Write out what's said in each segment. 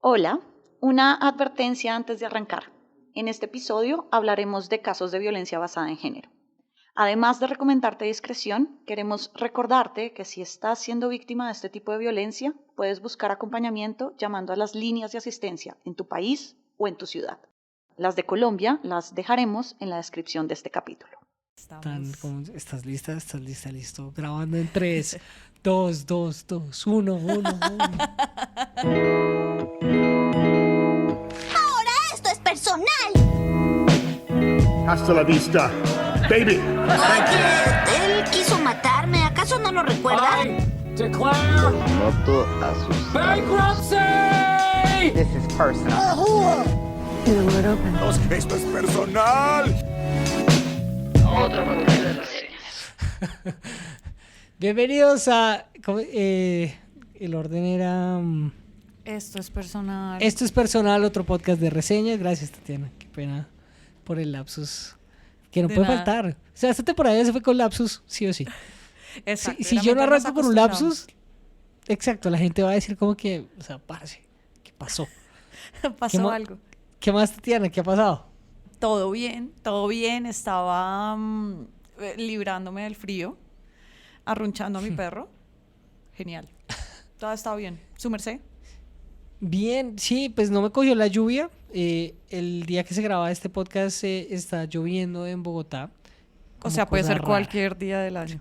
Hola, una advertencia antes de arrancar. En este episodio hablaremos de casos de violencia basada en género. Además de recomendarte discreción, queremos recordarte que si estás siendo víctima de este tipo de violencia, puedes buscar acompañamiento llamando a las líneas de asistencia en tu país o en tu ciudad. Las de Colombia las dejaremos en la descripción de este capítulo. ¿Estás lista? Listo. Grabando en 3, 2, 2, 2, 1, 1, 1. Ahora esto es personal. Hasta la vista, baby. Oye, él quiso matarme. ¿Acaso no lo recuerdan? Noto asustado. Bankruptcy! This is personal. Esto es personal. Bienvenidos a... el orden era... Esto es personal. Esto es personal, otro podcast de reseñas. Gracias, Tatiana. Qué pena por el lapsus. Que no De puede nada. faltar. O sea, esta temporada ya se fue con lapsus, sí o sí. Exacto, Si la yo no mente nos arranco con un acostumbramos. lapsus, exacto, la gente va a decir como que, o sea, parce, ¿qué pasó? Pasó ¿Qué algo. ¿Qué más, Tatiana? ¿Qué ha pasado? Todo bien, todo bien. Estaba librándome del frío, arrunchando a mi perro. Genial. Todo está bien. ¿Su merced? Bien, sí, pues no me cogió la lluvia. El día que se graba este podcast está lloviendo en Bogotá. O Como sea, puede cosa ser rara. cualquier día del año.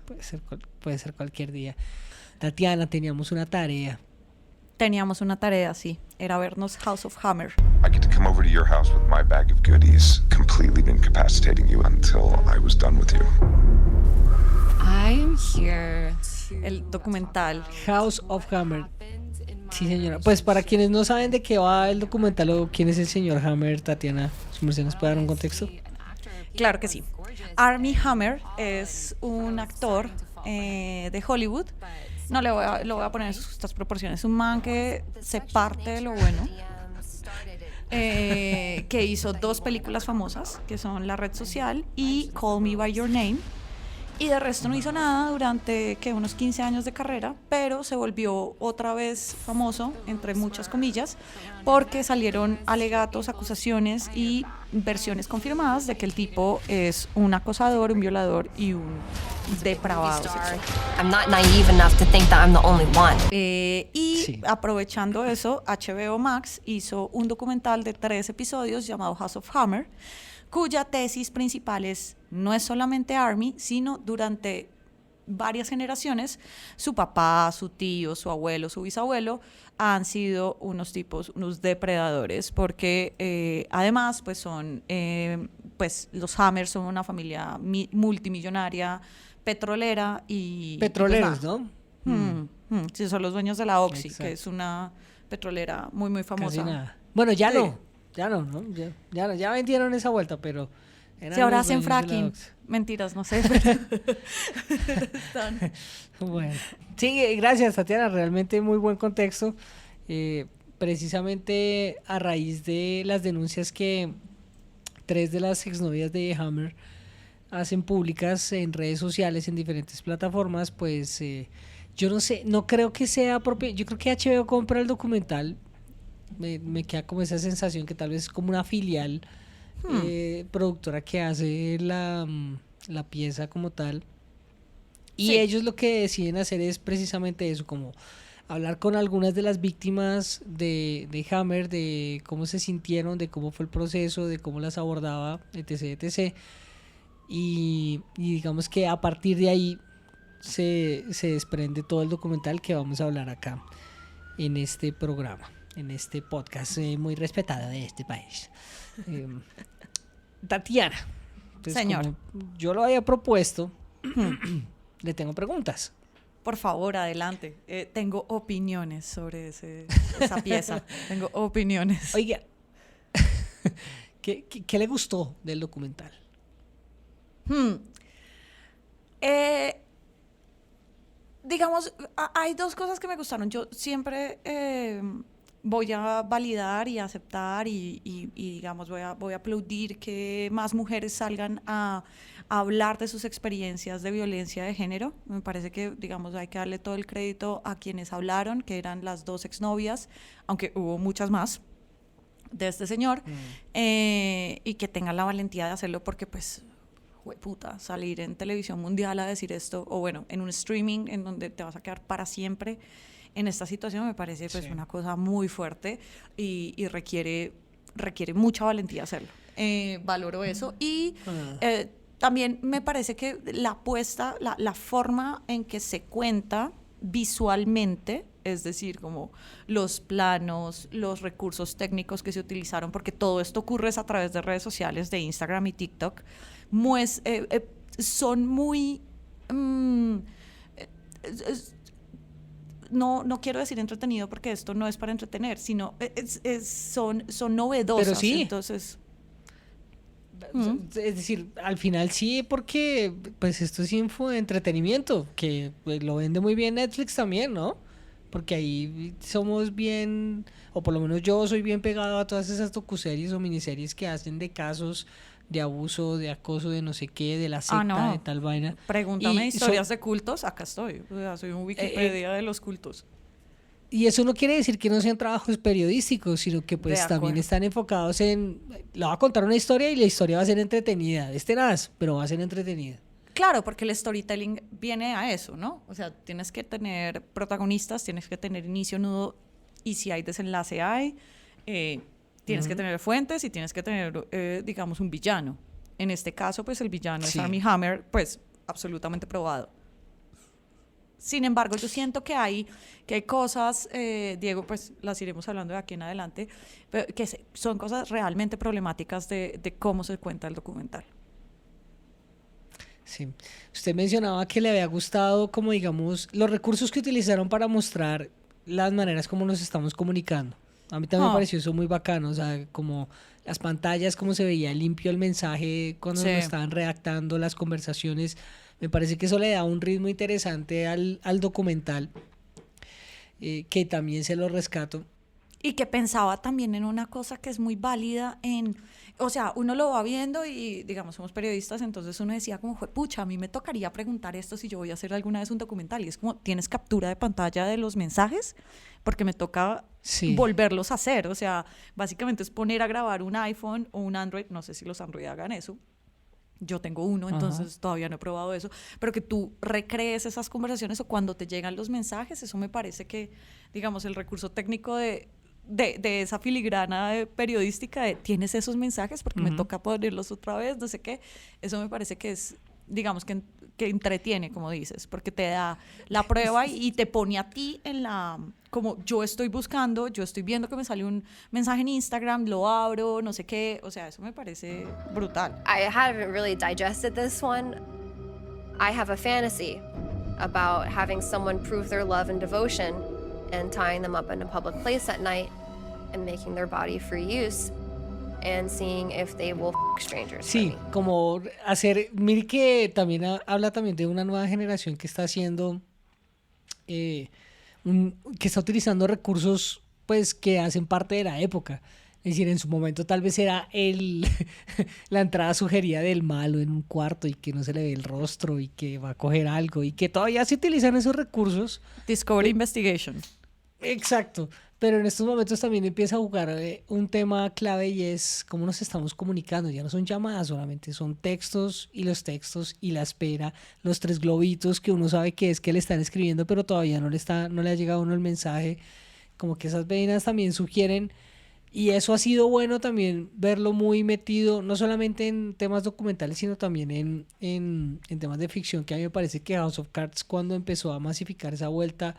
Puede ser cualquier día. Tatiana, teníamos una tarea. Teníamos una tarea, sí. Era vernos House of Hammer. I get to come over to your house with my bag of goodies, completely incapacitating you until I was done with you. I'm here. El documental. House of Hammer. Sí, señora. Pues para quienes no saben de qué va el documental o quién es el señor Hammer, Tatiana, ¿su merced nos puede dar un contexto? Claro que sí. Armie Hammer es un actor de Hollywood. No lo voy a poner en sus justas proporciones. Un man que se parte de lo bueno. Que hizo 2 películas famosas, que son La Red Social y Call Me By Your Name. Y de resto no hizo nada durante unos 15 años de carrera, pero se volvió otra vez famoso, entre muchas comillas, porque salieron alegatos, acusaciones y versiones confirmadas de que el tipo es un acosador, un violador y un depravado sexual. I'm not naive enough to think that I'm the only one. Y Sí. aprovechando eso, HBO Max hizo un documental de 3 episodios llamado House of Hammer, cuya tesis principal no es solamente Armie, sino durante varias generaciones, su papá, su tío, su abuelo, su bisabuelo han sido unos depredadores, porque además pues son, pues los Hammer son una familia multimillonaria, petrolera y... Petroleros, pues, nada. ¿no? Sí, son los dueños de la Oxy, Exacto. que es una petrolera muy, muy famosa. Casi nada. Bueno, ya Sí. no. Ya vendieron esa vuelta, pero... eran Si ahora los hacen dueños de la fracking, Oxy. mentiras, no sé, pero están... Bueno, sí, gracias, Tatiana, realmente muy buen contexto. Precisamente a raíz de las denuncias que 3 de las exnovias de Hammer hacen públicas en redes sociales, en diferentes plataformas, pues yo no sé, no creo que sea propio. Yo creo que HBO compra el documental. Me queda como esa sensación que tal vez es como una filial productora que hace la pieza como tal. Y Sí. ellos lo que deciden hacer es precisamente eso, como hablar con algunas de las víctimas de Hammer, de cómo se sintieron, de cómo fue el proceso, de cómo las abordaba, etc, etc. Y digamos que a partir de ahí se desprende todo el documental que vamos a hablar acá en este programa, en este podcast muy respetado de este país. Tatiana, entonces, Señor. como yo lo había propuesto, le tengo preguntas. Por favor, adelante. Tengo opiniones sobre esa pieza. Tengo opiniones. Oiga, ¿qué le gustó del documental? Digamos, hay 2 cosas que me gustaron. Yo siempre voy a validar y aceptar y digamos, voy a aplaudir que más mujeres salgan a hablar de sus experiencias de violencia de género. Me parece que, digamos, hay que darle todo el crédito a quienes hablaron, que eran las 2 exnovias, aunque hubo muchas más, de este señor, y que tengan la valentía de hacerlo porque, pues, jueputa, salir en televisión mundial a decir esto, o bueno, en un streaming en donde te vas a quedar para siempre en esta situación, me parece pues una cosa muy fuerte y requiere mucha valentía hacerlo. Valoro eso y también me parece que la apuesta, la forma en que se cuenta visualmente, es decir, como los planos, los recursos técnicos que se utilizaron, porque todo esto ocurre a través de redes sociales, de Instagram y TikTok, son muy... no quiero decir entretenido porque esto no es para entretener, sino son novedosas. Pero sí. Entonces... Es decir, al final sí, porque pues esto es info de entretenimiento, que pues, lo vende muy bien Netflix también, ¿no? Porque ahí somos bien, o por lo menos yo soy bien pegado a todas esas docuseries o miniseries que hacen de casos de abuso, de acoso, de no sé qué, de la secta, de tal vaina. Pregúntame historias de cultos, acá estoy. O sea, soy un Wikipedia de los cultos. Y eso no quiere decir que no sean trabajos periodísticos, sino que pues también están enfocados en... Le voy a contar una historia y la historia va a ser entretenida. Es tenaz, pero va a ser entretenida. Claro, porque el storytelling viene a eso, ¿no? O sea, tienes que tener protagonistas, tienes que tener inicio, nudo, y si hay desenlace hay, tienes que tener fuentes y tienes que tener, digamos, un villano. En este caso, pues el villano es Armie Hammer, pues absolutamente probado. Sin embargo, yo siento que hay cosas, Diego, pues las iremos hablando de aquí en adelante, pero que son cosas realmente problemáticas de cómo se cuenta el documental. Sí. Usted mencionaba que le había gustado, como digamos, los recursos que utilizaron para mostrar las maneras como nos estamos comunicando. A mí también me pareció eso muy bacano, o sea, como las pantallas, cómo se veía limpio el mensaje cuando lo estaban redactando, las conversaciones. Me parece que eso le da un ritmo interesante al documental, que también se lo rescato. Y que pensaba también en una cosa que es muy válida o sea, uno lo va viendo y, digamos, somos periodistas, entonces uno decía como, pucha, a mí me tocaría preguntar esto si yo voy a hacer alguna vez un documental. Y es como, ¿tienes captura de pantalla de los mensajes? Porque me toca volverlos a hacer. O sea, básicamente es poner a grabar un iPhone o un Android, no sé si los Android hagan eso. Yo tengo uno, entonces todavía no he probado eso, pero que tú recrees esas conversaciones o cuando te llegan los mensajes, eso me parece que, digamos, el recurso técnico de esa filigrana periodística de tienes esos mensajes porque me toca ponerlos otra vez, no sé qué, eso me parece que es, digamos, que entretiene, como dices, porque te da la prueba y te pone a ti en como yo estoy buscando, yo estoy viendo que me sale un mensaje en Instagram, lo abro, no sé qué, o sea, eso me parece brutal. I haven't really digested this one. I have a fantasy about having someone prove their love and devotion and tying them up in a public place at night and making their body for use and seeing if they will strangers. Sí, como hacer, mire que también habla también de una nueva generación que está haciendo, que está utilizando recursos pues que hacen parte de la época. Es decir, en su momento tal vez era la entrada sugerida del malo en un cuarto y que no se le ve el rostro y que va a coger algo y que todavía se utilizan esos recursos. Discovery Investigation. Exacto, pero en estos momentos también empieza a jugar un tema clave y es cómo nos estamos comunicando. Ya no son llamadas solamente, son textos y los textos y la espera, los 3 globitos que uno sabe que es que le están escribiendo pero todavía no le ha llegado a uno el mensaje. Como que esas vainas también sugieren, y eso ha sido bueno también verlo muy metido, no solamente en temas documentales, sino también en temas de ficción, que a mí me parece que House of Cards, cuando empezó a masificar esa vuelta,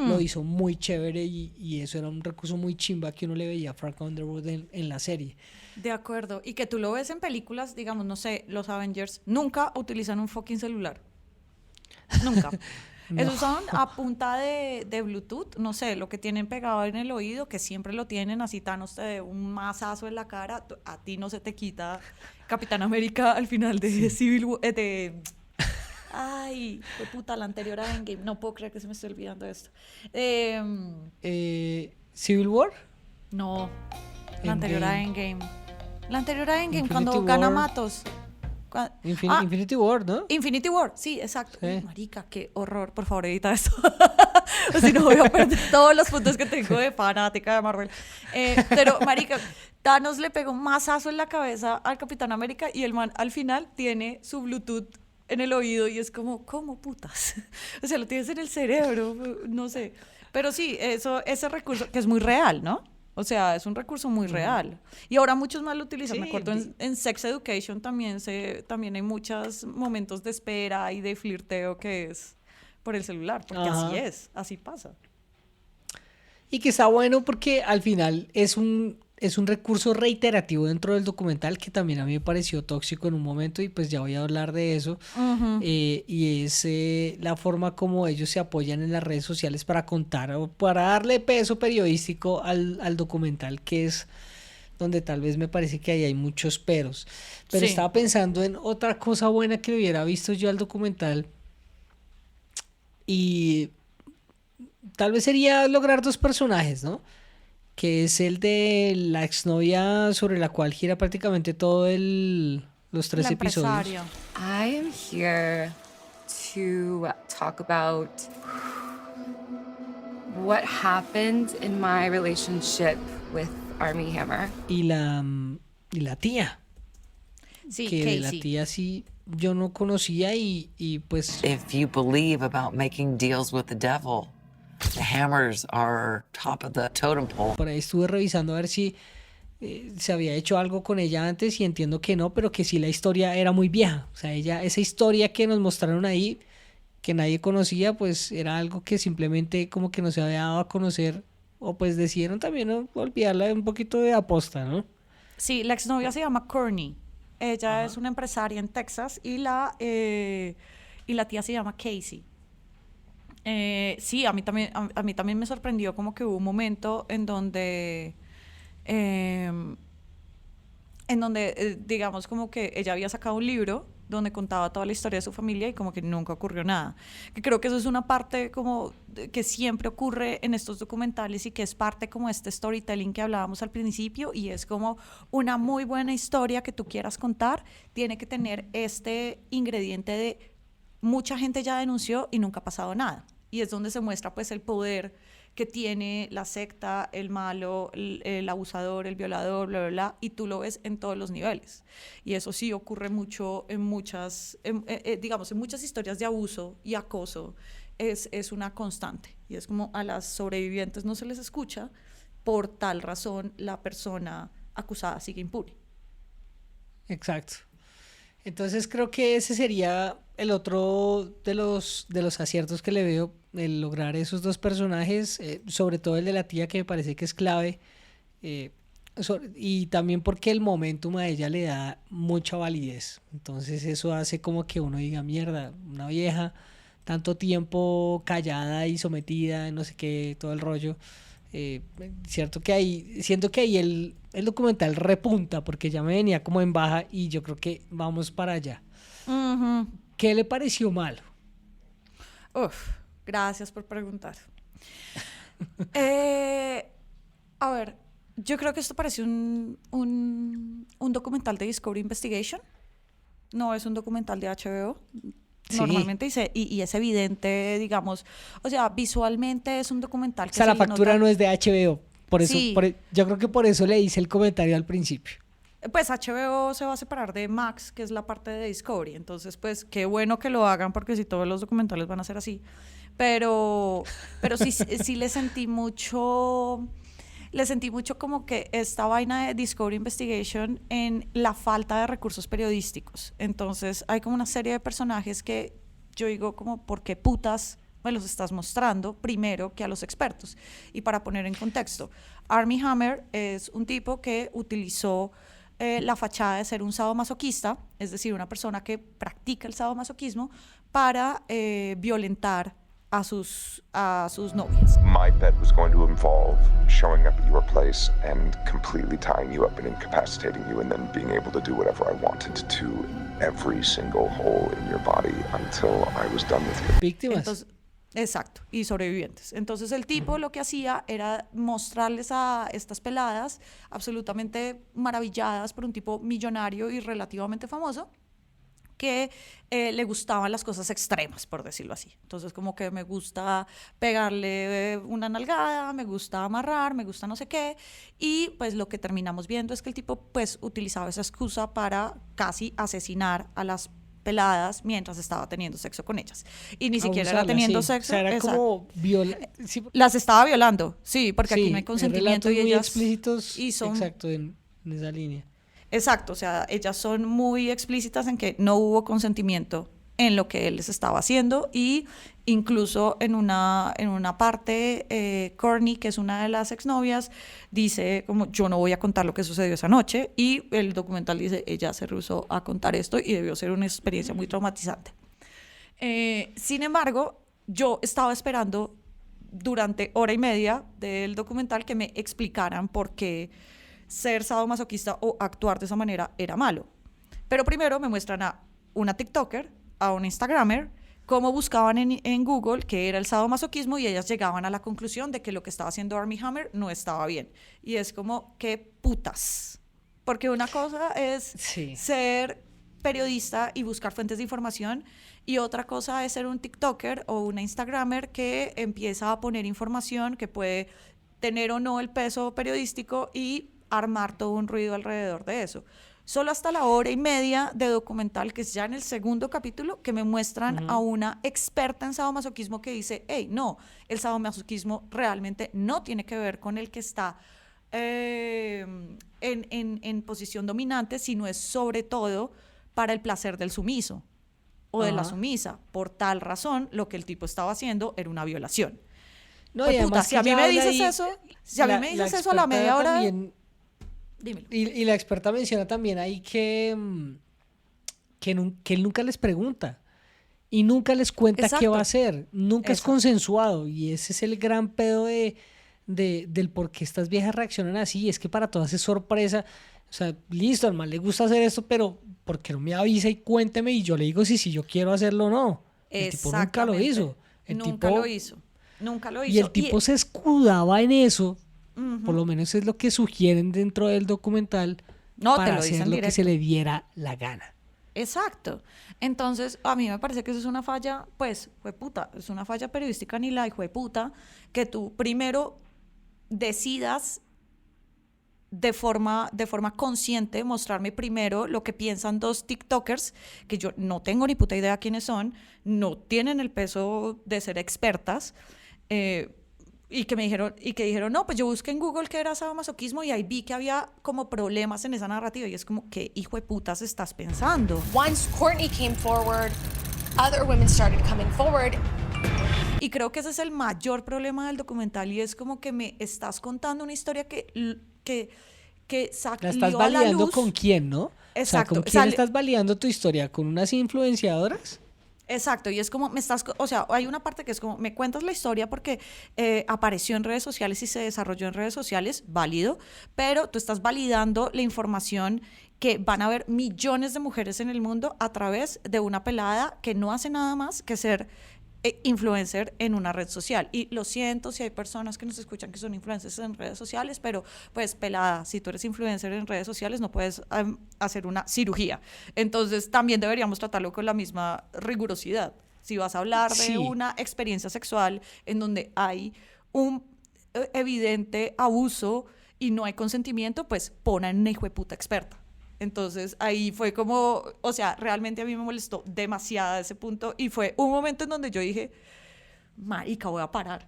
lo hizo muy chévere y eso era un recurso muy chimba que uno le veía a Frank Underwood en la serie. De acuerdo, y que tú lo ves en películas, digamos, no sé, los Avengers nunca utilizan un fucking celular. Nunca. No. Esos son a punta de Bluetooth, no sé, lo que tienen pegado en el oído, que siempre lo tienen, así Thanos te dé un mazazo en la cara, a ti no se te quita Capitán América al final de Civil War, ay, fue puta, la anterior a Endgame, no puedo creer que se me esté olvidando esto. ¿Civil War? No, la anterior a Endgame. La anterior a Endgame, Infinity cuando gana War. Matos. Infinity War, ¿no? Infinity War, sí, exacto. Sí. Uy, marica, qué horror. Por favor, edita esto. O si no, voy a perder todos los puntos que tengo de fanática de Marvel. Pero, marica, Thanos le pegó un mazazo en la cabeza al Capitán América y el man al final tiene su Bluetooth en el oído y es como, ¿cómo putas? O sea, lo tienes en el cerebro, no sé. Pero sí, ese recurso, que es muy real, ¿no? O sea, es un recurso muy real. Y ahora muchos más lo utilizan. Sí, Me acuerdo en Sex Education también hay muchos momentos de espera y de flirteo que es por el celular, porque así pasa. Y que está bueno porque al final es un recurso reiterativo dentro del documental que también a mí me pareció tóxico en un momento y pues ya voy a hablar de eso. Y es la forma como ellos se apoyan en las redes sociales para contar o para darle peso periodístico al documental, que es donde tal vez me parece que ahí hay muchos peros. Pero Sí. estaba pensando en otra cosa buena que hubiera visto yo al documental y tal vez sería lograr dos personajes, ¿no? Que es el de la exnovia sobre la cual gira prácticamente los 3 La episodios. empresaria. I am here to talk about what happened in my relationship with Armie Hammer. Y la tía, Sí, que de la Casey. tía sí yo no conocía y pues If you believe about making deals with the devil, the Hammers are top of the totem pole. por ahí estuve revisando a ver si se había hecho algo con ella antes y entiendo que no, pero que sí la historia era muy vieja. O sea, esa historia que nos mostraron ahí, que nadie conocía, pues era algo que simplemente como que no se había dado a conocer o pues decidieron también, ¿no?, olvidarla un poquito de aposta, ¿no? Sí, la exnovia se llama Courtney. Ella es una empresaria en Texas y la tía se llama Casey. Sí, a mí también me sorprendió como que hubo un momento en donde digamos como que ella había sacado un libro donde contaba toda la historia de su familia y como que nunca ocurrió nada. Que creo que eso es una parte como que siempre ocurre en estos documentales y que es parte como este storytelling que hablábamos al principio y es como una muy buena historia que tú quieras contar, tiene que tener este ingrediente de mucha gente ya denunció y nunca ha pasado nada. Y es donde se muestra pues el poder que tiene la secta, el malo, el abusador, el violador, bla, bla, bla, y tú lo ves en todos los niveles. Y eso sí ocurre mucho en muchas historias de abuso y acoso, es una constante. Y es como a las sobrevivientes no se les escucha, por tal razón la persona acusada sigue impune. Exacto. Entonces creo que ese sería el otro de los aciertos que le veo, el lograr esos dos personajes, sobre todo el de la tía, que me parece que es clave, y también porque el momentum a ella le da mucha validez. Entonces eso hace como que uno diga, mierda, una vieja tanto tiempo callada y sometida, no sé qué, todo el rollo. Siento que ahí el documental repunta porque ya me venía como en baja y yo creo que vamos para allá. Uh-huh. ¿Qué le pareció malo? Gracias por preguntar. A ver, yo creo que esto parece un documental de Discovery Investigation. No es un documental de HBO. Sí. Normalmente y es evidente, digamos, o sea, visualmente es un documental que O sea, la se le factura nota- no es de HBO. Por eso, Sí. yo creo que por eso le hice el comentario al principio. Pues HBO se va a separar de Max, que es la parte de Discovery. Entonces, pues, qué bueno que lo hagan, porque si todos los documentales van a ser así. Pero sí le sentí mucho como que esta vaina de Discovery Investigation en la falta de recursos periodísticos. Entonces, hay como una serie de personajes que yo digo como, ¿por qué putas me los estás mostrando primero que a los expertos? Y para poner en contexto, Armie Hammer es un tipo que utilizó la fachada de ser un sadomasoquista, es decir, una persona que practica el sadomasoquismo para violentar a sus novias. My bet was going to involve showing up at your place and completely tying you up and incapacitating you and then being able to do whatever I wanted to every single hole in your body until I was done with you. Víctimas. Entonces, Exacto, y sobrevivientes. Entonces el tipo lo que hacía era mostrarles a estas peladas absolutamente maravilladas por un tipo millonario y relativamente famoso que le gustaban las cosas extremas, por decirlo así. Entonces como que me gusta pegarle una nalgada, me gusta amarrar, me gusta no sé qué, y pues lo que terminamos viendo es que el tipo pues utilizaba esa excusa para casi asesinar a las peladas mientras estaba teniendo sexo con ellas. Y ni siquiera era teniendo sexo. O sea, era como sí, las estaba violando, sí, porque aquí no hay en consentimiento y relatos muy ellas... explícitos, y son... exacto, en esa línea. Exacto, o sea, ellas son muy explícitas en que no hubo consentimiento en lo que él les estaba haciendo, y incluso en una parte, Courtney, que es una de las exnovias, dice como yo no voy a contar lo que sucedió esa noche, y el documental dice ella se rehusó a contar esto y debió ser una experiencia muy traumatizante. Sin embargo, yo estaba esperando durante hora y media del documental que me explicaran por qué ser sadomasoquista o actuar de esa manera era malo. Pero primero me muestran a una TikToker, a un Instagramer, cómo buscaban en Google qué era el sadomasoquismo, y ellas llegaban a la conclusión de que lo que estaba haciendo Armie Hammer no estaba bien. Y es como, qué putas. Porque una cosa es ser periodista y buscar fuentes de información, y otra cosa es ser un TikToker o una Instagramer que empieza a poner información que puede tener o no el peso periodístico y armar todo un ruido alrededor de eso. Solo hasta la hora y media de documental, que es ya en el segundo capítulo, que me muestran a una experta en sadomasoquismo que dice, hey, no, el sadomasoquismo realmente no tiene que ver con el que está en posición dominante, sino es sobre todo para el placer del sumiso o de la sumisa. Por tal razón, lo que el tipo estaba haciendo era una violación. No, pues, y puta, además si a mí me dices eso, si a mí me dices eso a la media hora... Dímelo. Y la experta menciona también ahí que él nunca les pregunta y nunca les cuenta qué va a hacer, nunca es consensuado, y ese es el gran pedo del por qué estas viejas reaccionan así. Es que para todas es sorpresa. O sea, listo, al man le gusta hacer esto, pero ¿por qué no me avisa y cuénteme? Y yo le digo si yo quiero hacerlo o no. El tipo nunca lo hizo. Nunca lo hizo. Y el tipo se escudaba en eso. Por lo menos es lo que sugieren dentro del documental, para hacer lo que se le diera la gana. Exacto. Entonces, a mí me parece que eso es una falla, pues, jueputa, es una falla periodística ni la jueputa, que tú primero decidas de forma consciente mostrarme primero lo que piensan dos TikTokers, que yo no tengo ni puta idea quiénes son, no tienen el peso de ser expertas, y que dijeron, no, pues yo busqué en Google qué era sadomasoquismo y ahí vi que había como problemas en esa narrativa, y es como, ¿qué hijo de putas estás pensando? Once Courtney came forward, other women started coming forward. Y creo que ese es el mayor problema del documental, y es como que me estás contando una historia que ¿La estás validando con quién, no? Exacto. O sea, ¿con quién estás validando tu historia? ¿Con unas influenciadoras? Exacto, y es como o sea, hay una parte que es como, me cuentas la historia porque apareció en redes sociales y se desarrolló en redes sociales, válido, pero tú estás validando la información que van a ver millones de mujeres en el mundo a través de una pelada que no hace nada más que ser influencer en una red social. Y lo siento si hay personas que nos escuchan que son influencers en redes sociales, pero pues pelada, si tú eres influencer en redes sociales no puedes hacer una cirugía. Entonces también deberíamos tratarlo con la misma rigurosidad. Si vas a hablar de una experiencia sexual en donde hay un evidente abuso y no hay consentimiento, pues pon a una hijueputa experta. Entonces ahí fue como, o sea, realmente a mí me molestó demasiado ese punto, y fue un momento en donde yo dije, marica, voy a parar.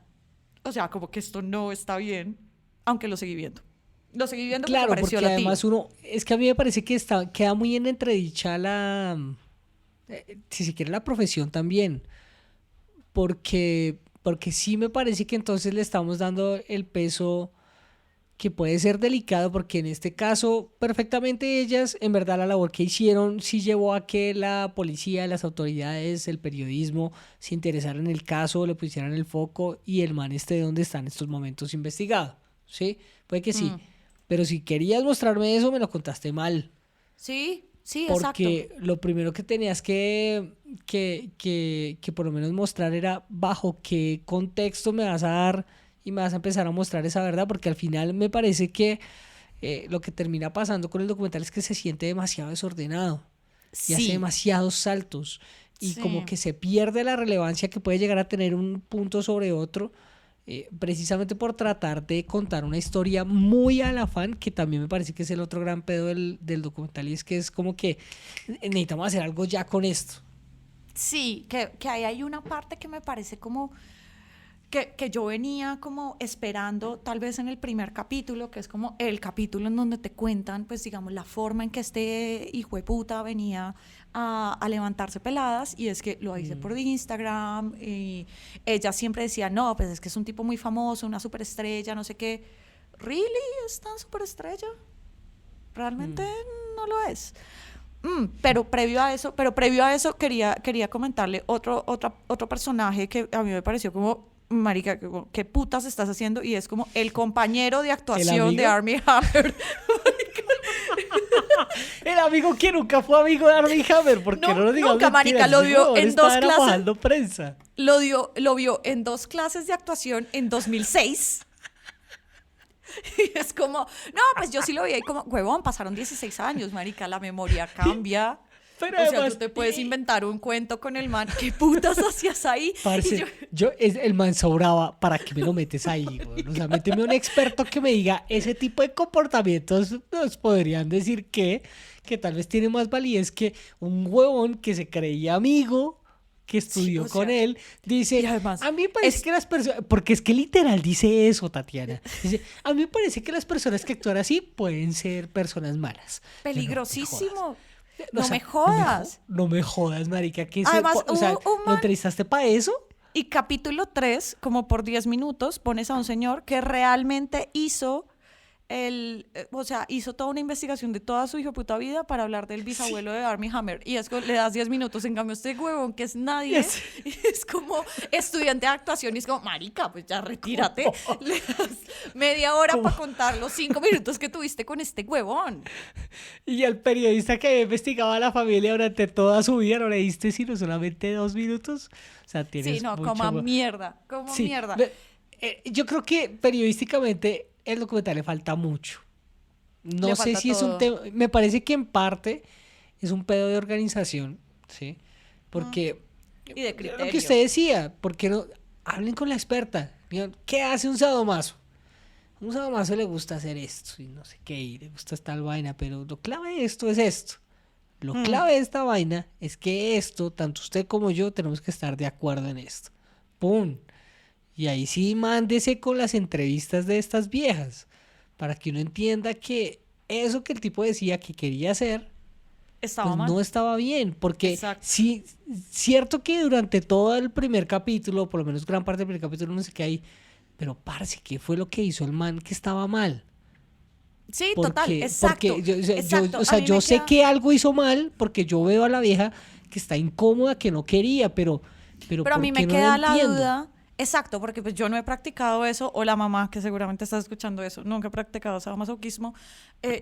O sea, como que esto no está bien, aunque lo seguí viendo. Lo seguí viendo porque claro, pareció porque además es que a mí me parece que queda muy en entredicha si se quiere la profesión también, porque sí me parece que entonces le estamos dando el peso que puede ser delicado, porque en este caso perfectamente ellas, en verdad la labor que hicieron sí llevó a que la policía, las autoridades, el periodismo se interesaran en el caso, le pusieran el foco y el man esté donde está en estos momentos investigado, ¿sí? Puede que sí, pero si querías mostrarme eso me lo contaste mal. Sí, Sí, porque exacto. lo primero que tenías que por lo menos mostrar era bajo qué contexto me vas a dar y me vas a empezar a mostrar esa verdad, porque al final me parece que lo que termina pasando con el documental es que se siente demasiado desordenado y hace Sí, demasiados saltos y como sí. que se pierde la relevancia que puede llegar a tener un punto sobre otro, precisamente por tratar de contar una historia muy al afán, que también me parece que es el otro gran pedo del documental, y es que es como que necesitamos hacer algo ya con esto. Sí, que ahí hay una parte que me parece como que yo venía como esperando tal vez en el primer capítulo, que es como el capítulo en donde te cuentan, pues digamos, la forma en que este hijo de puta venía a levantarse peladas, y es que lo hice por Instagram, y ella siempre decía, no, pues es que es un tipo muy famoso, una superestrella, no sé qué. ¿Really? ¿Es tan superestrella? Realmente no lo es. Pero previo a eso quería comentarle otro personaje que a mí me pareció como, marica, ¿qué putas estás haciendo? Y es como el compañero de actuación de Armie Hammer. El amigo que nunca fue amigo de Armie Hammer, porque no nos digamos Nunca, marica, mentiras, lo ese vio huevón en dos estaba clases. mojando prensa. Lo vio en 2 clases de actuación en 2006. Y es como, no, pues yo sí lo vi ahí como, huevón, pasaron 16 años, marica, la memoria cambia. Pero O sea, además, tú te puedes inventar un cuento con el man. ¿Qué putas hacías ahí? parce, Y yo, el man sobraba, ¿para qué me lo metes ahí, güey? O sea, méteme un experto que me diga ese tipo de comportamientos. Nos podrían decir que tal vez tiene más validez que un huevón que se creía amigo, que estudió o con sea, él. Dice, y además, a mí me parece que las personas, porque es que literal dice eso, Tatiana. Dice, a mí me parece que las personas que actúan así pueden ser personas malas. Yo, peligrosísimo. no, No o sea, me jodas. No me jodas, marica. Que Además, o sea, un ¿lo man- entrevistaste para eso? Y capítulo 3, como por 10 minutos, pones a un señor que realmente hizo hizo toda una investigación de toda su hijueputa vida para hablar del bisabuelo de Armie Hammer. Y es que le das 10 minutos, en cambio este huevón que es nadie, y es como estudiante de actuación, y es como, marica, pues ya retírate. Le das media hora para contar los 5 minutos que tuviste con este huevón. Y el periodista que investigaba a la familia durante toda su vida, ¿no le diste sino solamente 2 minutos? O sea, tienes Sí, no, mucho como más. mierda, como Sí, mierda. yo creo que periodísticamente el documental le falta mucho. No Le sé falta si es un todo. tema, me parece que en parte es un pedo de organización, ¿sí? Porque Y de lo que criterio. usted decía, ¿por qué no hablen con la experta? Digan, ¿qué hace un sadomaso? A un sadomaso le gusta hacer esto y no sé qué, y le gusta tal vaina, pero lo clave de esto es esto. Lo clave de esta vaina es que esto, tanto usted como yo, tenemos que estar de acuerdo en esto. ¡Pum! Y ahí sí mándese con las entrevistas de estas viejas, para que uno entienda que eso que el tipo decía que quería hacer, Estaba pues mal. no estaba bien, porque Exacto. sí, cierto que durante todo el primer capítulo, por lo menos gran parte del primer capítulo, no sé qué hay, pero parce, ¿qué fue lo que hizo el man que estaba mal? Sí, total, Porque, exacto. porque Exacto. o sea, A mí yo me sé queda- que algo hizo mal porque yo veo a la vieja que está incómoda, que no quería, pero Pero a ¿por mí qué me no queda la entiendo? duda. Exacto, porque pues yo no he practicado eso, o la mamá que seguramente está escuchando eso, nunca he practicado sadomasoquismo.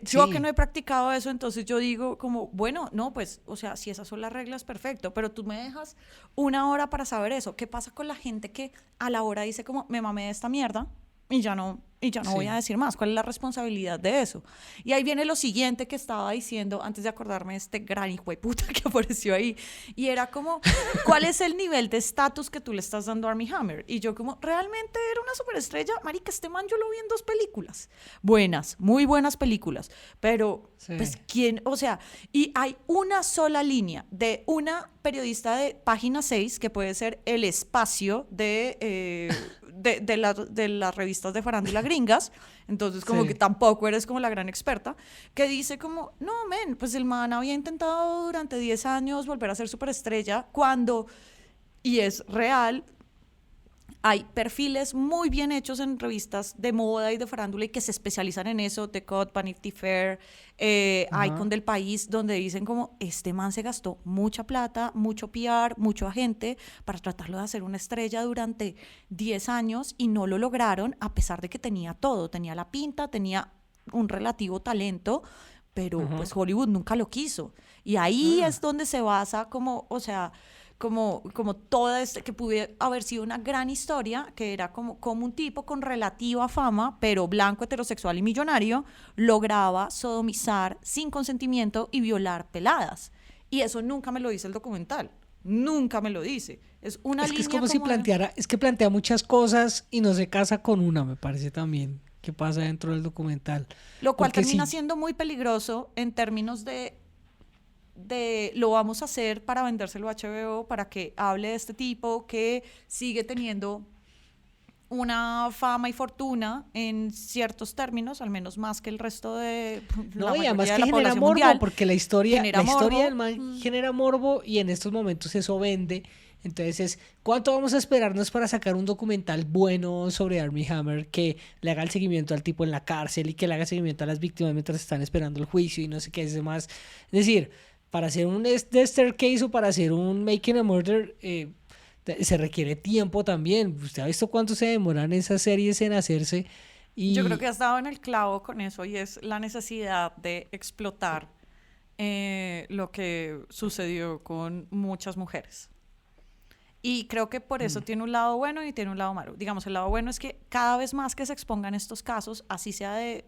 Yo Sí. que no he practicado eso, entonces yo digo como, bueno, no, pues, o sea, si esas son las reglas, perfecto, pero tú me dejas 1 hora para saber eso. ¿Qué pasa con la gente que a la hora dice como, me mamé de esta mierda y ya no voy Sí. a decir más? ¿Cuál es la responsabilidad de eso? Y ahí viene lo siguiente que estaba diciendo antes de acordarme de este gran hijo de puta que apareció ahí, y era como, ¿cuál es el nivel de estatus que tú le estás dando a Armie Hammer? Y yo como, ¿realmente era una superestrella? Marica, este man yo lo vi en 2 películas. Buenas, muy buenas películas, pero Sí. pues quién, o sea, y hay una sola línea de una periodista de Página 6, que puede ser el espacio de las revistas de farándula gringas, entonces como Sí. que tampoco eres como la gran experta, que dice como, no, men, pues el man había intentado durante 10 años volver a ser superestrella cuando, y es real, hay perfiles muy bien hechos en revistas de moda y de farándula y que se especializan en eso, The Cut, Vanity Fair, Icon del País, donde dicen como, este man se gastó mucha plata, mucho PR, mucho agente para tratarlo de hacer una estrella durante 10 años y no lo lograron, a pesar de que tenía todo, tenía la pinta, tenía un relativo talento, pero pues Hollywood nunca lo quiso. Y ahí es donde se basa como, o sea, como toda que pudo haber sido una gran historia, que era como un tipo con relativa fama, pero blanco, heterosexual y millonario, lograba sodomizar sin consentimiento y violar peladas. Y eso nunca me lo dice el documental. Nunca me lo dice. Es una línea es como si planteara, es que plantea muchas cosas y no se casa con una, me parece también, que pasa dentro del documental. Lo cual Porque termina sí, siendo muy peligroso en términos de lo vamos a hacer para vendérselo a HBO, para que hable de este tipo que sigue teniendo una fama y fortuna en ciertos términos, al menos más que el resto de la no, y mayoría además de que la genera población morbo, mundial. porque la historia Genera morbo. del man genera morbo y en estos momentos eso vende. Entonces, ¿cuánto vamos a esperarnos para sacar un documental bueno sobre Armie Hammer que le haga el seguimiento al tipo en la cárcel y que le haga seguimiento a las víctimas mientras están esperando el juicio y no sé qué es demás? Es decir, para hacer un The Staircase o para hacer un Making a Murder se requiere tiempo también. ¿Usted ha visto cuánto se demoran esas series en hacerse? Y Yo creo que has dado en el clavo con eso, y es la necesidad de explotar lo que sucedió con muchas mujeres. Y creo que por eso tiene un lado bueno y tiene un lado malo. Digamos, el lado bueno es que cada vez más que se expongan estos casos, así sea de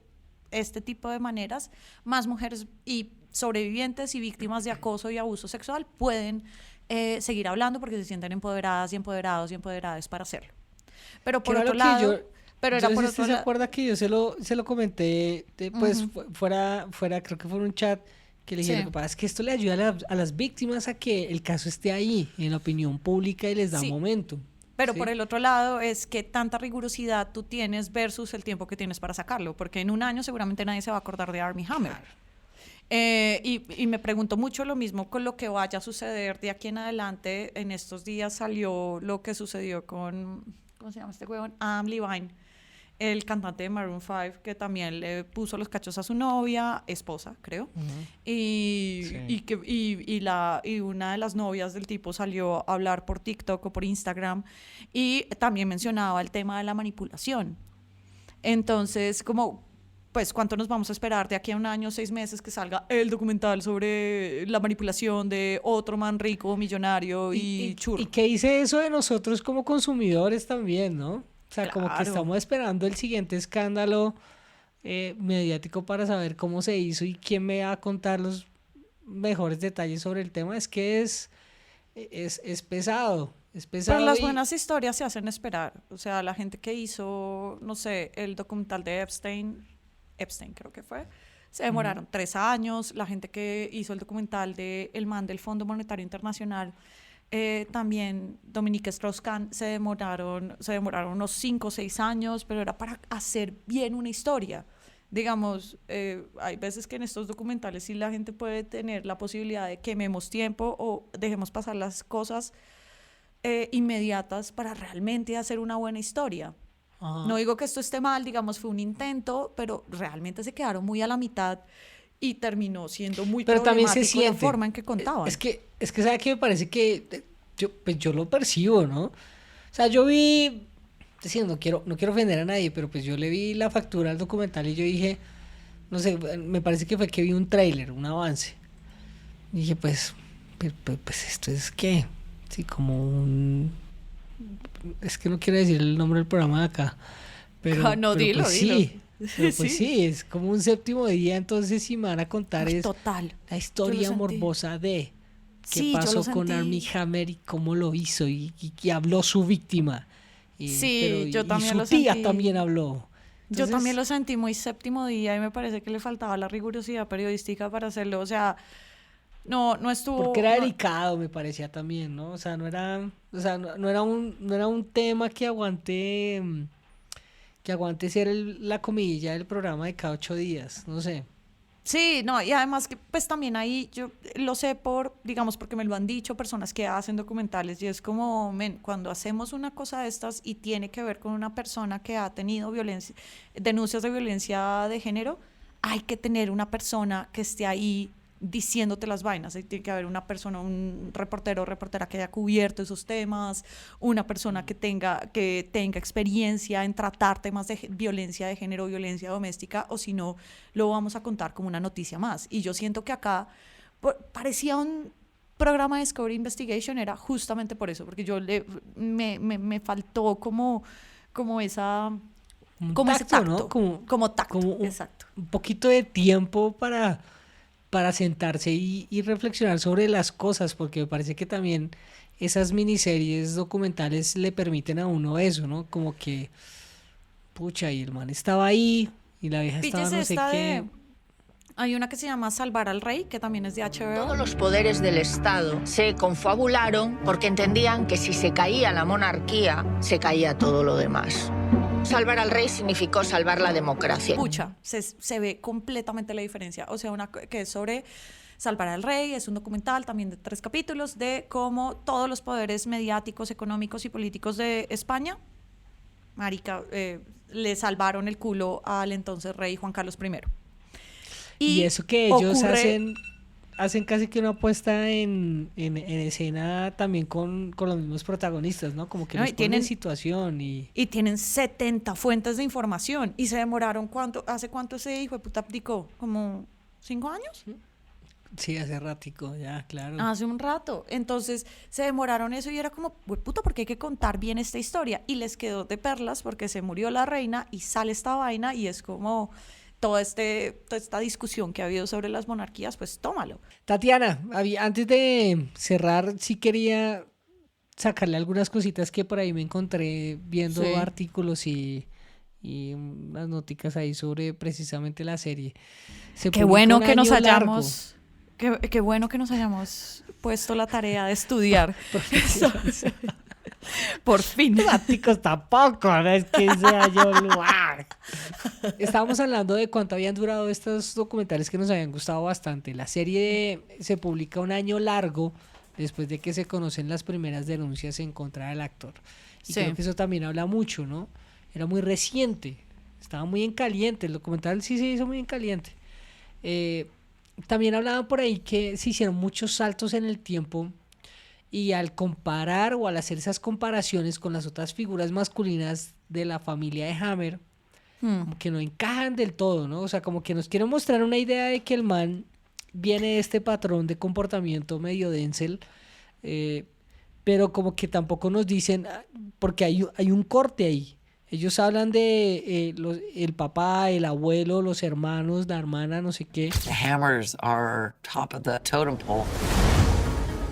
este tipo de maneras, más mujeres y sobrevivientes y víctimas de acoso y abuso sexual pueden seguir hablando porque se sienten empoderadas y empoderados y empoderadas para hacerlo. Pero por otro lado... Pero era por otro lado. ¿Se acuerda que yo se lo comenté, pues fuera, creo que fue en un chat, que le dije, Sí. lo que pasa es que esto le ayuda a las víctimas a que el caso esté ahí, en la opinión pública y les da Sí. momento. Pero ¿sí? por el otro lado es que tanta rigurosidad tú tienes versus el tiempo que tienes para sacarlo, porque en un año seguramente nadie se va a acordar de Armie Hammer. Y me pregunto mucho lo mismo con lo que vaya a suceder de aquí en adelante. En estos días salió lo que sucedió con, ¿cómo se llama este huevón? Adam Levine, el cantante de Maroon 5, que también le puso los cachos a su novia, esposa, creo. Y una de las novias del tipo salió a hablar por TikTok o por Instagram y también mencionaba el tema de la manipulación. Entonces, pues, ¿cuánto nos vamos a esperar de aquí a un año, 6 meses, que salga el documental sobre la manipulación de otro man rico, millonario y churro? ¿Y qué dice eso de nosotros como consumidores también, no? O sea, como que Claro. estamos esperando el siguiente escándalo mediático para saber cómo se hizo y quién me va a contar los mejores detalles sobre el tema. Es que es pesado, es pesado. Pero las y- buenas historias se hacen esperar. O sea, la gente que hizo, no sé, el documental de Epstein creo que fue, se demoraron 3 años. La gente que hizo el documental de el man del Fondo Monetario Internacional, también Dominique Strauss-Kahn, se demoraron unos 5 o 6 años, pero era para hacer bien una historia. Digamos, hay veces que en estos documentales sí la gente puede tener la posibilidad de quememos tiempo o dejemos pasar las cosas inmediatas para realmente hacer una buena historia. Ajá. No digo que esto esté mal, digamos, fue un intento, pero realmente se quedaron muy a la mitad y terminó siendo muy Pero también se problemático la siente. forma en que contaban. Es que ¿sabe qué? Me parece que yo lo percibo, ¿no? O sea, yo vi, no quiero ofender a nadie, pero pues yo le vi la factura al documental y yo dije, no sé, me parece que fue que vi un tráiler, un avance. Y dije, pues esto es ¿qué? Sí, es que no quiero decir el nombre del programa de acá. Pero, No, dilo, pues dilo. sí. Pero pues Sí. sí, es como un séptimo día, entonces si me van a contar Ay, es total. la historia Yo lo sentí. morbosa de qué Sí, yo pasó lo con sentí. Armie Hammer y cómo lo hizo y habló su víctima. Sí, yo también y lo su tía sentí. también habló. Yo Entonces, también lo sentí muy séptimo día y me parece que le faltaba la rigurosidad periodística para hacerlo. O sea, no estuvo... porque era no- delicado, me parecía también, ¿no? O sea, no era un tema que aguante ser la comidilla del programa de cada 8 días, no sé. Sí, no, y además que pues también ahí yo lo sé digamos, porque me lo han dicho personas que hacen documentales y es como, cuando hacemos una cosa de estas y tiene que ver con una persona que ha tenido denuncias de violencia de género, hay que tener una persona que esté ahí diciéndote las vainas. Tiene que haber una persona, un reportero o reportera que haya cubierto esos temas, una persona que tenga experiencia en tratar temas de violencia de género, violencia doméstica, o si no, lo vamos a contar como una noticia más. Y yo siento que acá parecía un programa de Discovery Investigation, era justamente por eso, porque me faltó como esa... Como tacto, ese tacto, ¿no? como tacto, como exacto. Un poquito de tiempo para sentarse y reflexionar sobre las cosas, porque me parece que también esas miniseries documentales le permiten a uno eso, ¿no? Como que, pucha, y el man estaba ahí, y la vieja estaba no sé qué. Hay una que se llama Salvar al Rey, que también es de HBO. Todos los poderes del Estado se confabularon porque entendían que si se caía la monarquía, se caía todo lo demás. Salvar al rey significó salvar la democracia. Pucha, se ve completamente la diferencia. O sea, una que es sobre Salvar al Rey, es un documental también de 3 capítulos de cómo todos los poderes mediáticos, económicos y políticos de España, marica, le salvaron el culo al entonces rey Juan Carlos I. Y eso que ellos hacen casi que una puesta en escena también con los mismos protagonistas, ¿no? Como que los ponen en situación y tienen 70 fuentes de información y se demoraron, ¿hace cuánto ese hijo de puta abdicó? ¿Como 5 años? Sí, hace ratico, ya, claro. Hace un rato. Entonces se demoraron eso y era como, puta, porque hay que contar bien esta historia. Y les quedó de perlas porque se murió la reina y sale esta vaina y es como... toda esta discusión que ha habido sobre las monarquías, pues tómalo. Tatiana, antes de cerrar, sí quería sacarle algunas cositas que por ahí me encontré viendo artículos y unas noticas ahí sobre precisamente la serie. Qué bueno que nos hayamos... Qué bueno que nos hayamos puesto la tarea de estudiar. Por fin. Temáticos tampoco, no es que sea yo lugar. Estábamos hablando de cuánto habían durado estos documentales que nos habían gustado bastante. La serie se publica un año largo después de que se conocen las primeras denuncias en contra del actor. Y creo que eso también habla mucho, ¿no? Era muy reciente, estaba muy en caliente. El documental sí se hizo muy en caliente. También hablaban por ahí que se hicieron muchos saltos en el tiempo. Y al comparar o al hacer esas comparaciones con las otras figuras masculinas de la familia de Hammer, como que no encajan del todo, ¿no? O sea, como que nos quieren mostrar una idea de que el man viene de este patrón de comportamiento medio Denzel, pero como que tampoco nos dicen, porque hay un corte ahí. Ellos hablan de el papá, el abuelo, los hermanos, la hermana, no sé qué. The Hammers are top of the totem pole.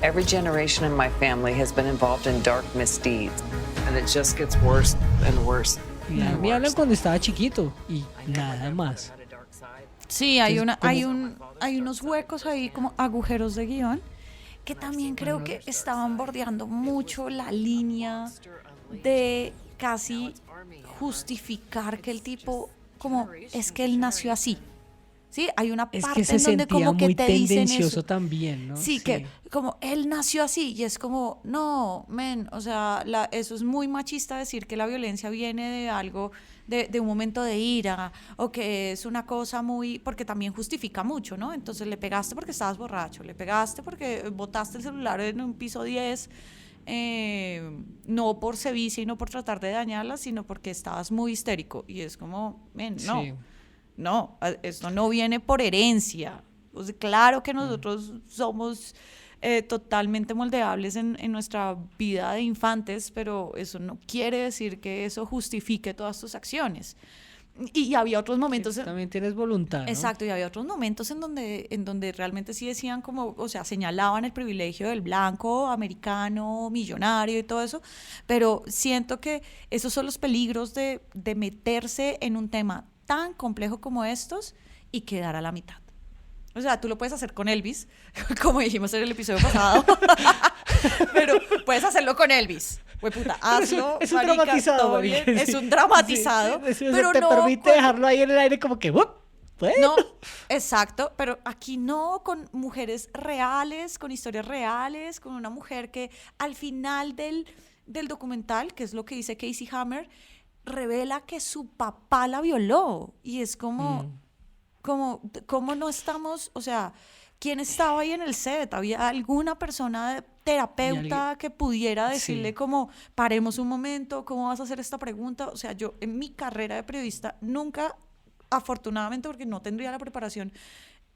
Every generation in my family has been involved in dark misdeeds, and it just gets worse and worse. Y me hablan cuando estaba chiquito y nada más. Sí, hay unos huecos ahí como agujeros de guión que también creo que estaban bordeando mucho la línea de casi justificar que el tipo como es que él nació así. Sí, hay una parte en donde como que te dicen eso. Tendencioso también, ¿no? Sí, que como él nació así y es como, no, o sea, eso es muy machista decir que la violencia viene de algo, de un momento de ira o que es una cosa muy, porque también justifica mucho, ¿no? Entonces le pegaste porque estabas borracho, le pegaste porque botaste el celular en un piso 10, no por sevicia y no por tratar de dañarla, sino porque estabas muy histérico y es como, no. Sí. No, esto no viene por herencia. Pues claro que nosotros somos totalmente moldeables en nuestra vida de infantes, pero eso no quiere decir que eso justifique todas tus acciones. Y había otros momentos... Sí, también tienes voluntad, ¿no? Exacto, y había otros momentos en donde realmente sí decían como, o sea, señalaban el privilegio del blanco, americano, millonario y todo eso, pero siento que esos son los peligros de meterse en un tema tan complejo como estos y quedar a la mitad. O sea, tú lo puedes hacer con Elvis, como dijimos en el episodio pasado, pero puedes hacerlo con Elvis. Güey, puta, hazlo. Es un dramatizado. Es un dramatizado. Sí, pero te permite dejarlo ahí en el aire como que... No, exacto, pero aquí no, con mujeres reales, con historias reales, con una mujer que al final del documental, que es lo que dice Casey Hammer, revela que su papá la violó y es como no estamos, o sea, ¿quién estaba ahí en el set? ¿Había alguna persona terapeuta que pudiera decirle como, paremos un momento, ¿cómo vas a hacer esta pregunta? O sea, yo en mi carrera de periodista nunca, afortunadamente, porque no tendría la preparación,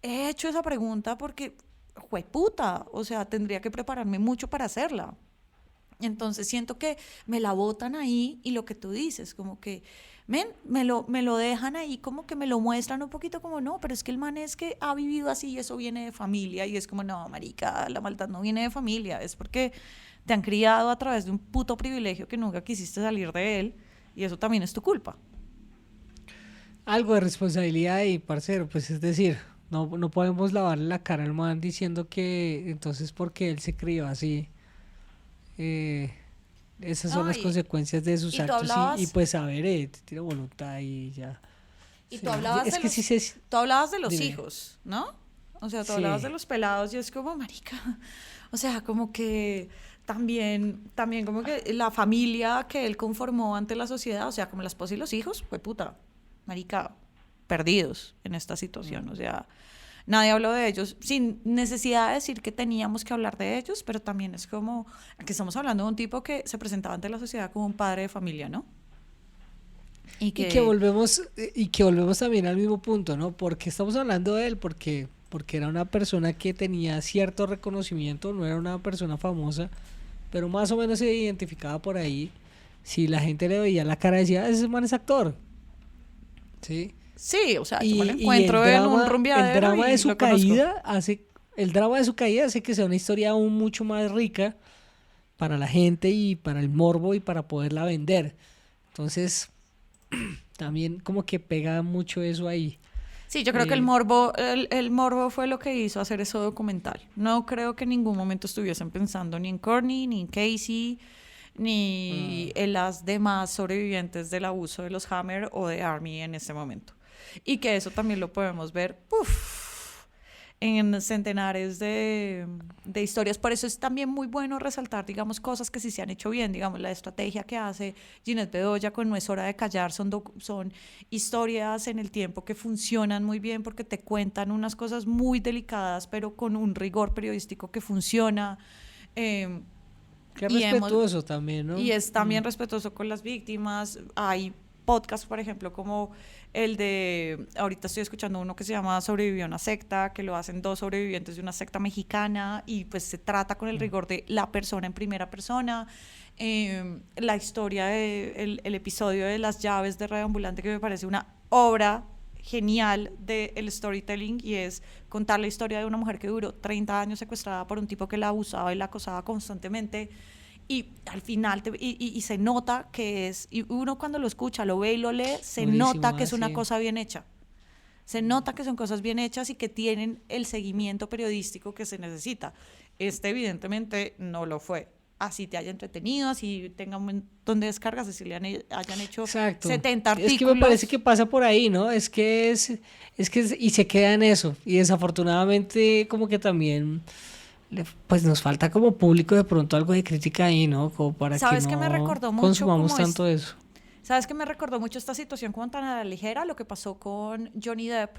he hecho esa pregunta porque, jueputa, o sea, tendría que prepararme mucho para hacerla. Entonces siento que me la botan ahí y lo que tú dices, como que, me lo dejan ahí, como que me lo muestran un poquito como, no, pero es que el man es que ha vivido así y eso viene de familia, y es como, no, marica, la maldad no viene de familia, es porque te han criado a través de un puto privilegio que nunca quisiste salir de él, y eso también es tu culpa. Algo de responsabilidad ahí, parcero, pues es decir, no podemos lavarle la cara al man diciendo que entonces porque él se crió así, esas son las consecuencias de sus actos y pues a ver, tiene voluntad y ya. Y sí. tú hablabas, tú hablabas de los Dime. hijos, ¿no? O sea, tú Sí. hablabas de los pelados y es como, marica, o sea, como que también como que la familia que él conformó ante la sociedad, o sea, como la esposa y los hijos, fue puta, marica, perdidos en esta situación, o sea, nadie habló de ellos, sin necesidad de decir que teníamos que hablar de ellos, pero también es como, aquí estamos hablando de un tipo que se presentaba ante la sociedad como un padre de familia, ¿no? Y que volvemos también al mismo punto, ¿no? Porque estamos hablando de él, porque era una persona que tenía cierto reconocimiento, no era una persona famosa, pero más o menos se identificaba por ahí. Si la gente le veía la cara, decía, ese man es actor, ¿sí? Sí, o sea, yo me lo encuentro en un rumbeadero. El drama de su caída hace que sea una historia aún mucho más rica para la gente y para el morbo y para poderla vender. Entonces, también como que pega mucho eso ahí. Sí, yo creo que el morbo fue lo que hizo hacer ese documental. No creo que en ningún momento estuviesen pensando ni en Courtney, ni en Casey, ni en las demás sobrevivientes del abuso de los Hammer o de Army en ese momento. Y que eso también lo podemos ver en centenares de historias. Por eso es también muy bueno resaltar, digamos, cosas que sí se han hecho bien. Digamos, la estrategia que hace Ginette Bedoya con No es hora de callar son historias en el tiempo que funcionan muy bien porque te cuentan unas cosas muy delicadas, pero con un rigor periodístico que funciona. Qué respetuoso también, ¿no? Y es también respetuoso con las víctimas. Hay podcasts, por ejemplo, como el de, ahorita estoy escuchando uno que se llama Sobrevivió a una secta, que lo hacen 2 sobrevivientes de una secta mexicana y pues se trata con el rigor de la persona en primera persona. La historia el episodio de las llaves de Radio Ambulante, que me parece una obra genial del storytelling, y es contar la historia de una mujer que duró 30 años secuestrada por un tipo que la abusaba y la acosaba constantemente. Y al final y se nota que es, y uno cuando lo escucha, lo ve y lo lee, se nota que es una cosa bien hecha. Se nota que son cosas bien hechas y que tienen el seguimiento periodístico que se necesita. Evidentemente no lo fue. Así te haya entretenido, así tenga un montón de descargas, así le hayan hecho 70 artículos. Es que me parece que pasa por ahí, ¿no? Es que y se queda en eso. Y desafortunadamente como que también pues nos falta como público de pronto algo de crítica ahí, ¿no? Como para ¿Sabes que qué no me recordó mucho consumamos tanto eso. ¿Sabes qué me recordó mucho esta situación como tan a la ligera? Lo que pasó con Johnny Depp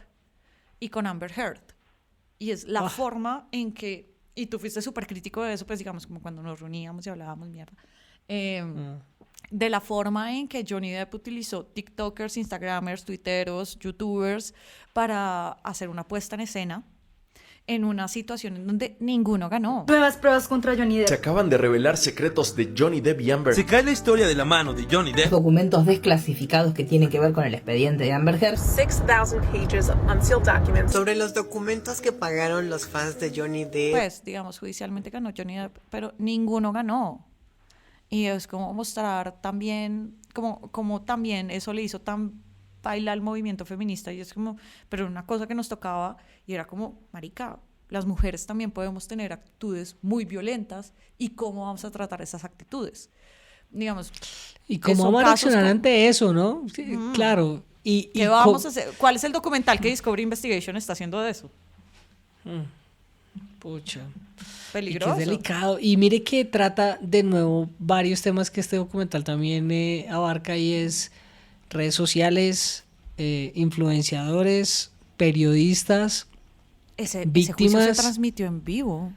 y con Amber Heard. Y es la forma en que, y tú fuiste súper crítico de eso, pues digamos como cuando nos reuníamos y hablábamos mierda, de la forma en que Johnny Depp utilizó TikTokers, Instagramers, Twitteros, YouTubers para hacer una puesta en escena en una situación en donde ninguno ganó. Nuevas pruebas contra Johnny Depp. Se acaban de revelar secretos de Johnny Depp y Amber. Se cae la historia de la mano de Johnny Depp. Documentos desclasificados que tienen que ver con el expediente de Amber Heard. 6,000 pages of unsealed documents. Sobre los documentos que pagaron los fans de Johnny Depp. Pues, digamos, judicialmente ganó Johnny Depp, pero ninguno ganó. Y es como mostrar también, como también eso le hizo tan baila al movimiento feminista, y es como, pero una cosa que nos tocaba y era como, marica, las mujeres también podemos tener actitudes muy violentas, y cómo vamos a tratar esas actitudes, digamos, y cómo vamos a reaccionar ante eso, ¿no? Sí, claro. Y ¿qué vamos a hacer? ¿Cuál es el documental que Discovery Investigation está haciendo de eso? Pucha, peligroso, y que es delicado. Y mire que trata de nuevo varios temas que este documental también abarca, y es redes sociales, influenciadores, periodistas, Ese víctimas. juicio se transmitió en vivo.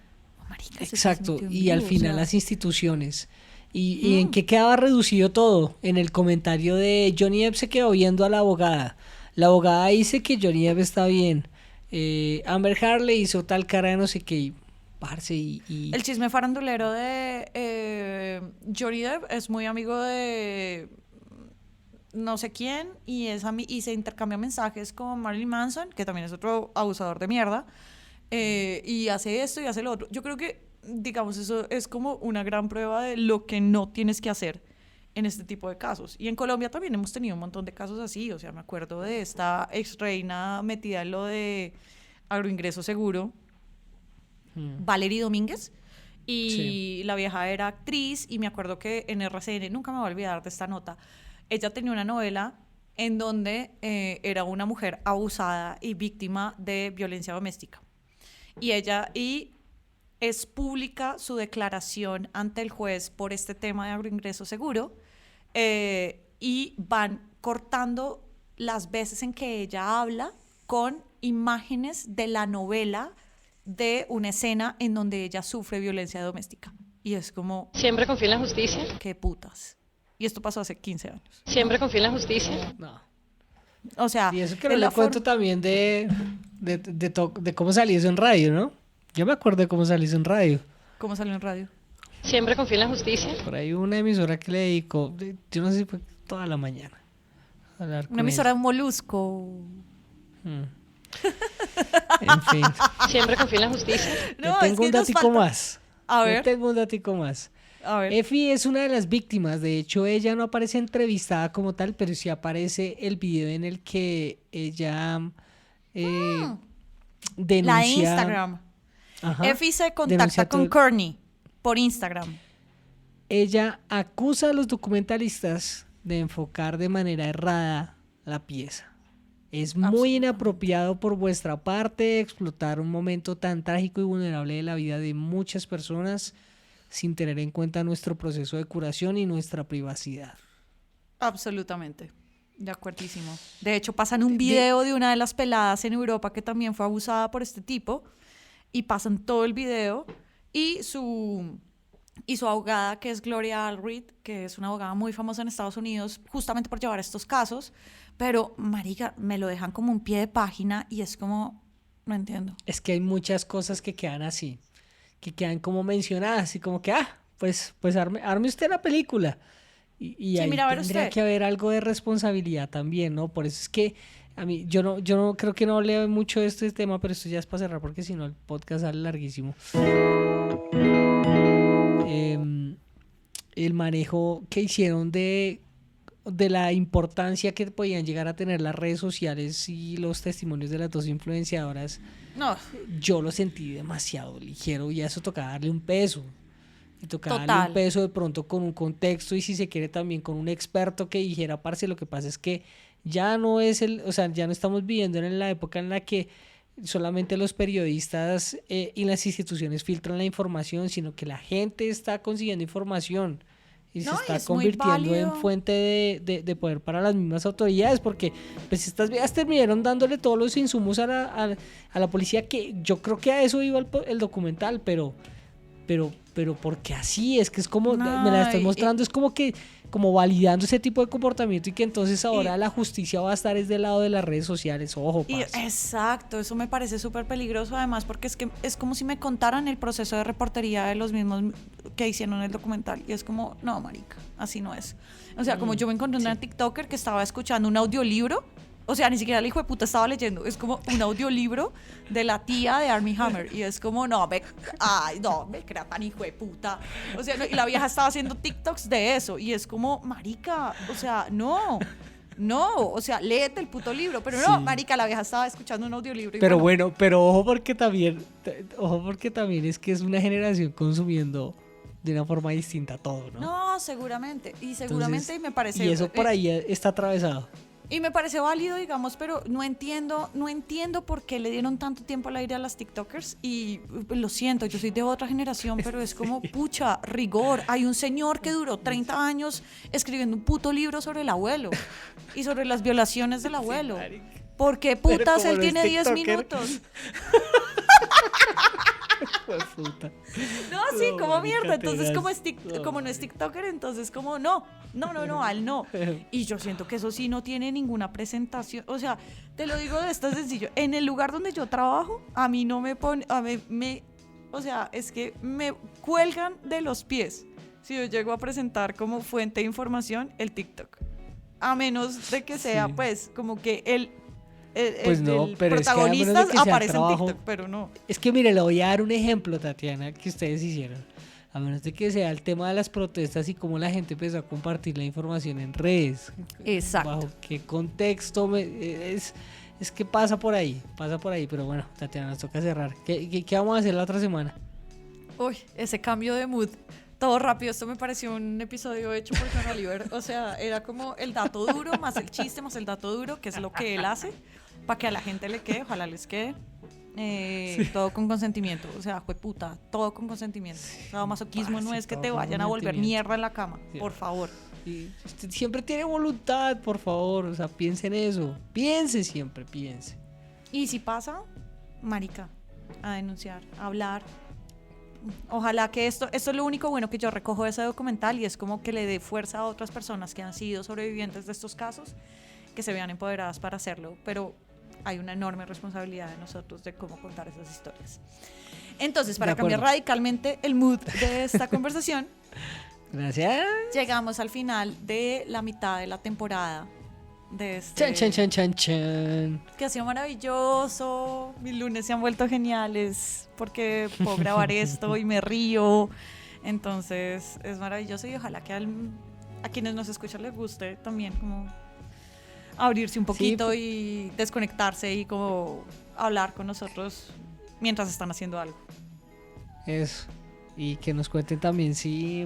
Marica, Exacto, en y vivo, al final o sea, las instituciones. ¿Y en qué quedaba reducido todo? En el comentario de Johnny Depp se quedó viendo a la abogada. La abogada dice que Johnny Depp está bien. Amber Heard le hizo tal cara de no sé qué. Parce, y... El chisme farandulero de Johnny Depp es muy amigo de no sé quién y se intercambia mensajes con Marilyn Manson, que también es otro abusador de mierda, y hace esto y hace lo otro. Yo creo que, digamos, eso es como una gran prueba de lo que no tienes que hacer en este tipo de casos. Y en Colombia también hemos tenido un montón de casos así. O sea, me acuerdo de esta ex reina metida en lo de agroingreso seguro, Valerie Domínguez, y Sí. la vieja era actriz, y me acuerdo que en RCN, nunca me voy a olvidar de esta nota, ella tenía una novela en donde era una mujer abusada y víctima de violencia doméstica. Y es pública su declaración ante el juez por este tema de agroingreso seguro, y van cortando las veces en que ella habla con imágenes de la novela de una escena en donde ella sufre violencia doméstica. Y es como... ¿Siempre confía en la justicia? ¡Qué putas! Y esto pasó hace 15 años. ¿Siempre confía en la justicia? No. O sea... Y eso que no le cuento también de cómo salió eso en radio, ¿no? Yo me acuerdo de cómo salió eso en radio. ¿Cómo salió en radio? ¿Siempre confía en la justicia? Por ahí una emisora que le dedicó, yo no sé si fue toda la mañana. Una emisora de un molusco. En fin. ¿Siempre confía en la justicia? No, tengo un datico más. A ver. Tengo un datico más. A ver. Effie es una de las víctimas. De hecho, ella no aparece entrevistada como tal, pero sí aparece el video en el que ella denuncia. La de Instagram. Ajá, Effie se contacta con Courtney por Instagram. Ella acusa a los documentalistas de enfocar de manera errada la pieza. Es muy inapropiado por vuestra parte explotar un momento tan trágico y vulnerable de la vida de muchas personas sin tener en cuenta nuestro proceso de curación y nuestra privacidad. Absolutamente. De acuerdísimo. De hecho, pasan un video de una de las peladas en Europa que también fue abusada por este tipo, y pasan todo el video, y su abogada, que es Gloria Allred, que es una abogada muy famosa en Estados Unidos justamente por llevar estos casos, pero marica, me lo dejan como un pie de página y es como, no entiendo. Es que hay muchas cosas que quedan así, que quedan como mencionadas y como que, pues arme usted la película. Y sí, ahí mira, tendría que haber algo de responsabilidad también, ¿no? Por eso es que a mí, yo no creo que no leo mucho de este tema, pero esto ya es para cerrar porque si no el podcast sale larguísimo. El manejo que hicieron de la importancia que podían llegar a tener las redes sociales y los testimonios de las dos influenciadoras, no, yo lo sentí demasiado ligero y a eso tocaba darle un peso. Y tocaba darle Total. un peso de pronto con un contexto y si se quiere también con un experto que dijera, parce, lo que pasa es que ya no es ya no estamos viviendo en la época en la que solamente los periodistas y las instituciones filtran la información, sino que la gente está consiguiendo información y se está convirtiendo en fuente de poder para las mismas autoridades, porque pues estas vías terminaron dándole todos los insumos a la policía, que yo creo que a eso iba el documental, pero porque así es que es como, me la estás mostrando, es como que como validando ese tipo de comportamiento y que entonces ahora la justicia va a estar del lado de las redes sociales. Ojo, exacto, eso me parece súper peligroso además, porque es que es como si me contaran el proceso de reportería de los mismos que hicieron el documental y es como, no, marica, así no es. O sea, como yo me encontré una TikToker que estaba escuchando un audiolibro. O sea, ni siquiera el hijo de puta estaba leyendo. Es como un audiolibro de la tía de Armie Hammer. Y es como, no me crea tan hijo de puta. O sea, y la vieja estaba haciendo TikToks de eso. Y es como, marica, o sea, no. O sea, léete el puto libro. Pero no, marica, la vieja estaba escuchando un audiolibro. Pero bueno, pero ojo porque también es que es una generación consumiendo de una forma distinta todo, ¿no? No, seguramente. Y seguramente Entonces, me parece... Y eso por ahí está atravesado. Y me parece válido, digamos, pero no entiendo por qué le dieron tanto tiempo al aire a las TikTokers. Y lo siento, yo soy de otra generación, pero es como, pucha, rigor. Hay un señor que duró 30 años escribiendo un puto libro sobre el abuelo y sobre las violaciones del abuelo. ¿Por qué putas él tiene 10 minutos? Puta. No, sí, No, como marica, mierda. Entonces, tenaz. como no es TikToker, entonces como no, al no. Y yo siento que eso sí no tiene ninguna presentación. O sea, te lo digo de esto sencillo. En el lugar donde yo trabajo, a mí no me pone, o sea, es que me cuelgan de los pies si yo llego a presentar como fuente de información el TikTok. A menos de que sea, pues, como que el protagonista es que aparece en TikTok, pero no. Es que mire, le voy a dar un ejemplo, Tatiana, que ustedes hicieron. A menos de que sea el tema de las protestas y cómo la gente empezó a compartir la información en redes. Exacto. Bajo qué contexto es que pasa por ahí, pero bueno, Tatiana, nos toca cerrar. ¿Qué vamos a hacer la otra semana? Uy, ese cambio de mood. Todo rápido, esto me pareció un episodio hecho por John Oliver. O sea, era como el dato duro, más el chiste, más el dato duro, que es lo que él hace, para que a la gente le quede, ojalá les quede. Todo con consentimiento, o sea, jueputa, todo con consentimiento. O sea, masoquismo no es que te vayan a volver mierda en la cama, por favor. Y usted siempre tiene voluntad, por favor, o sea, piense en eso. Piense siempre, piense. Y si pasa, marica, a denunciar, a hablar. Ojalá que esto es lo único bueno que yo recojo de ese documental y es como que le dé fuerza a otras personas que han sido sobrevivientes de estos casos, que se vean empoderadas para hacerlo, pero hay una enorme responsabilidad de nosotros de cómo contar esas historias. Entonces, para cambiar radicalmente el mood de esta conversación, gracias. Llegamos al final de la mitad de la temporada de este... Chan. Que ha sido maravilloso. Mis lunes se han vuelto geniales porque puedo grabar esto y me río. Entonces es maravilloso y ojalá que a quienes nos escuchan les guste también como abrirse un poquito y desconectarse y como hablar con nosotros mientras están haciendo algo. Eso. Y que nos cuenten también si...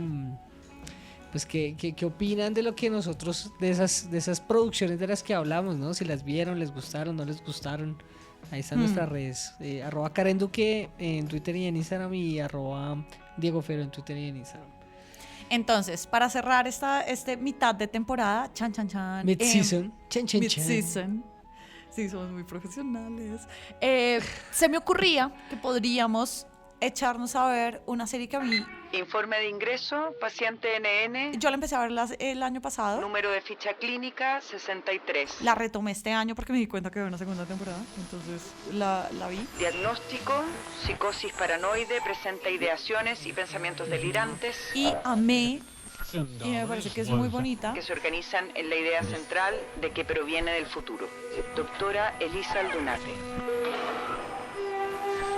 pues qué opinan de lo que nosotros, de esas producciones de las que hablamos, ¿no? Si las vieron, les gustaron, no les gustaron. Ahí están nuestras redes. @Karen Duque en Twitter y en Instagram y @Diego Fero en Twitter y en Instagram. Entonces, para cerrar este mitad de temporada, Mid-season. Mid-season. Sí, somos muy profesionales. Se me ocurría que podríamos echarnos a ver una serie que a mí... Informe de ingreso, paciente NN. Yo la empecé a ver el año pasado. Número de ficha clínica, 63. La retomé este año porque me di cuenta que había una segunda temporada, entonces la vi. Diagnóstico, psicosis paranoide, presenta ideaciones y pensamientos delirantes. Y amé, y me parece que es muy bonita. Que se organizan en la idea central de que proviene del futuro. Doctora Elisa Aldunate.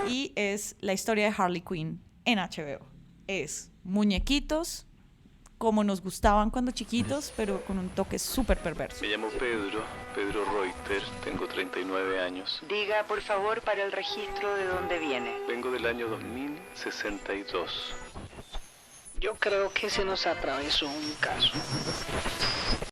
Y es la historia de Harley Quinn en HBO. Es muñequitos como nos gustaban cuando chiquitos, pero con un toque súper perverso. Me llamo Pedro Reuter, tengo 39 años. Diga, por favor, para el registro de dónde viene. Vengo del año 2062. Yo creo que se nos atravesó un caso.